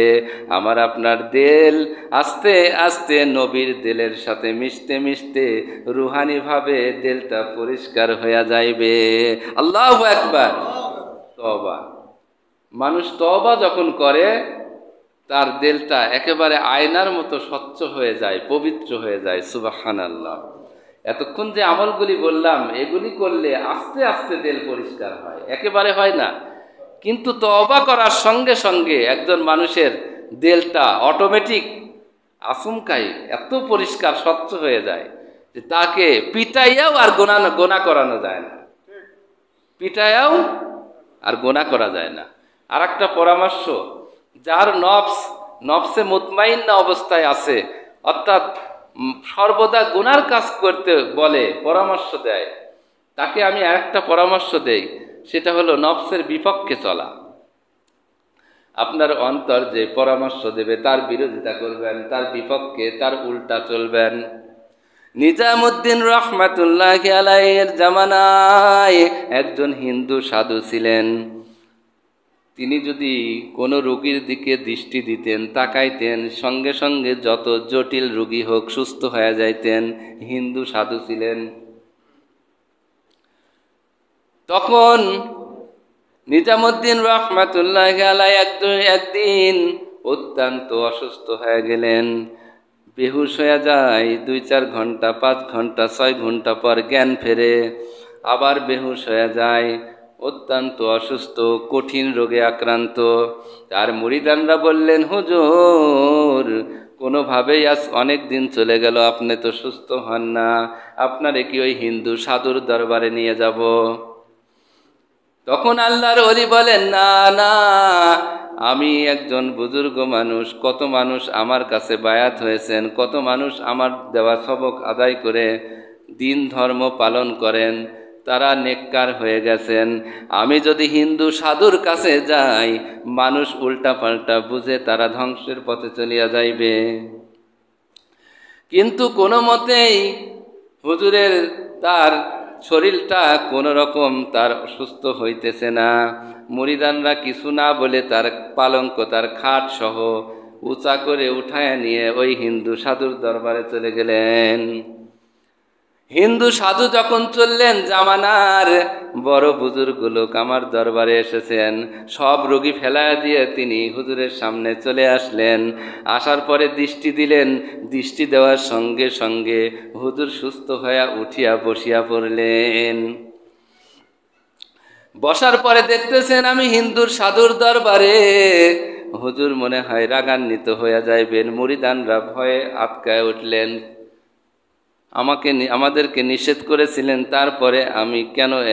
আমার আপনার দিল আস্তে আস্তে নবীর দিলের সাথে মিশতে মিশতে রুহানিভাবে দিলটা পরিষ্কার হয়ে যাইবে। আল্লাহু আকবার। তওবা। মানুষ তওবা যখন করে, তার দিলটা একেবারে আয়নার মতো স্বচ্ছ হয়ে যায়, পবিত্র হয়ে যায়। সুবহানাল্লাহ। এতক্ষণ যে আমলগুলি বললাম, এগুলি করলে আস্তে আস্তে দিল পরিষ্কার হয়, একেবারে হয় না। কিন্তু তওবা করার সঙ্গে সঙ্গে একজন মানুষের দিলটা অটোমেটিক আচমকাই এত পরিষ্কার স্বচ্ছ হয়ে যায় যে তাকে পিটাইয়াও আর গোনা করানো যায় না, পিটাইয়াও আর গোনা করা যায় না। আর একটা পরামর্শ, যার নফসে মুতমাইন্না অবস্থায় আছে, অর্থাৎ সর্বদা গুনার কাজ করতে বলে, পরামর্শ দেয়, তাকে আমি আরেকটা পরামর্শ দেই, সেটা হলো নফসের বিপক্ষে চলা। আপনার অন্তর যে পরামর্শ দেবে তার বিরোধিতা করবেন, তার বিপক্ষে, তার উল্টা চলবেন। নিজামুদ্দিন রহমাতুল্লাহি আলাইহির জামানায় একজন হিন্দু সাধু ছিলেন। তিনি যদি কোনো রোগীর দিকে দৃষ্টি দিতেন, তাকাইতেন, সঙ্গে সঙ্গে যত জটিল রোগী হোক সুস্থ হয়ে যাইতেন। হিন্দু সাধু ছিলেন। তখন নিজামুদ্দিন রহমাতুল্লাহি আলাইহি একদিন অত্যন্ত অসুস্থ হয়ে গেলেন, বেহুশ হয়ে যায়। 2-4 ঘন্টা, 5 ঘন্টা, 6 ঘন্টা পর জ্ঞান ফেরে, আবার বেহুশ হয়ে যায়। অত্যন্ত অসুস্থ, কঠিন রোগে আক্রান্ত। তার মুরিদানরা বললেন, হুজুর, কোনোভাবেই আজ অনেক দিন চলে গেল, আপনি তো সুস্থ হন না, আপনারে কি ওই হিন্দু সাধুর দরবারে নিয়ে যাব? তখন আল্লাহর ওলি বলেন, না না, আমি একজন বুজুর্গ মানুষ, কত মানুষ আমার কাছে বায়াত হয়েছেন, কত মানুষ আমার দেওয়া সবক আদায় করে দিন ধর্ম পালন করেন, তারা নেককার হয়ে গেছেন। আমি যদি হিন্দু সাধুর কাছে যাই, মানুষ উল্টা পাল্টা বুঝে তারা ধ্বংসের পথে চলিয়া যাইবে। কিন্তু কোনো মতেই হুজুরের তার শরীরটা কোনো রকম তার সুস্থ হইতেছে না। মুরিদানরা কিছু না বলে তার পালঙ্ক, তার খাট সহ উঁচা করে উঠায় নিয়ে ওই হিন্দু সাধুর দরবারে চলে গেলেন। হিন্দু সাধু যখন চললেন, জামানার বড় বুজুর্গ লোক আমার দরবারে এসেছেন, সব রোগী ফেলায়া দিয়ে তিনি হুজুরের সামনে চলে আসলেন। আসার পরে দৃষ্টি দিলেন, দৃষ্টি দেওয়ার সঙ্গে সঙ্গে হুজুর সুস্থ হয়ে উঠিয়া বসিয়া পড়লেন। বসার পরে দেখতেছেন আমি হিন্দুর সাধুর দরবারে। হুজুর মনে হয় রাগান্বিত হয়ে যাইবেন। মুরিদানরা ভয়ে আটকায় উঠলেন। আমাদেরকে নিষেধ করেছিলেন, তারপরে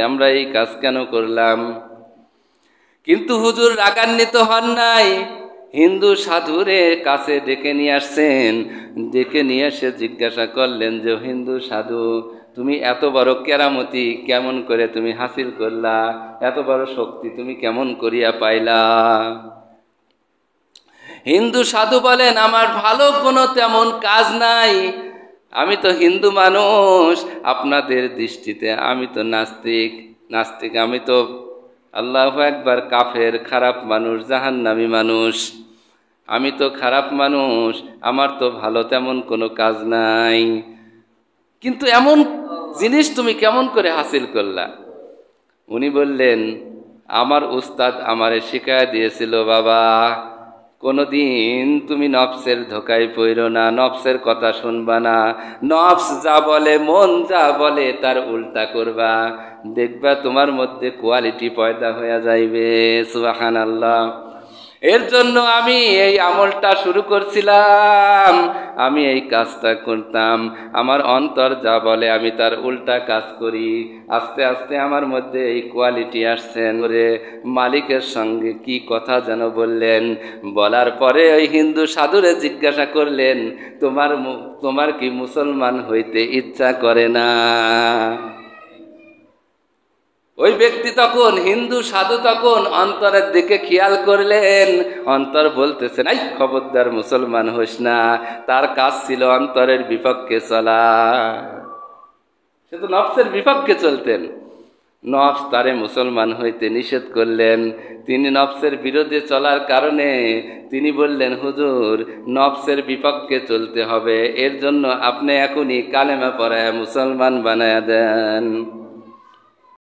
আমরা এই কাজ কেন করলাম? কিন্তু হুজুর রাগান্বিত হন নাই। হিন্দু সাধুরে কাছে ডেকে নিয়ে আসছেন। ডেকে নিয়ে এসে জিজ্ঞাসা করলেন যে, হিন্দু সাধু, তুমি এত বড় কেরামতি কেমন করে তুমি হাসিল করলা? এত বড় শক্তি তুমি কেমন করিয়া পাইলা? হিন্দু সাধু বলেন, আমার ভালো কোনো তেমন কাজ নাই। আমি তো হিন্দু মানুষ, আপনাদের দৃষ্টিতে আমি তো নাস্তিক, আমি তো আল্লাহু আকবার কাফের, খারাপ মানুষ, জাহান্নামী মানুষ। আমি তো খারাপ মানুষ, আমার তো ভালো তেমন কোনো কাজ নাই। কিন্তু এমন জিনিস তুমি কেমন করে হাসিল করলা? উনি বললেন, আমার উস্তাদ আমারে শিখায়া দিয়েছিল, বাবা, কোনোদিন তুমি নফসের ধোকায় পড়ো না, নফসের কথা শুনবা না। নফস যা বলে, মন যা বলে তার উল্টা করবা, দেখবা তোমার মধ্যে কোয়ালিটি পয়দা হয়ে যাইবে। সুবহানাল্লাহ। এর জন্য আমি এই আমলটা শুরু করছিলাম, আমি এই কাজটা করতাম। আমার অন্তর যা বলে আমি তার উল্টা কাজ করি। আস্তে আস্তে আমার মধ্যে এই কোয়ালিটি আসছেন। করে মালিকের সঙ্গে কি কথা যেন বললেন। বলার পরে ওই হিন্দু সাধুরে জিজ্ঞাসা করলেন, তোমার কি মুসলমান হইতে ইচ্ছা করে না? ওই ব্যক্তি তখন, হিন্দু সাধু তখন অন্তরের দিকে খেয়াল করলেন। অন্তর বলতেছেন, এই খবরদার মুসলমান হোস না। তার কাজ ছিল অন্তরের বিপক্ষে চলা। সে তো নফসের বিপক্ষে চলতেন। নফস তারে মুসলমান হইতে নিষেধ করলেন। তিনি নফসের বিরোধে চলার কারণে তিনি বললেন, হুজুর, নফসের বিপক্ষে চলতে হবে, এর জন্য আপনি এখনই কালেমা পড়ায় মুসলমান বানায়া দেন।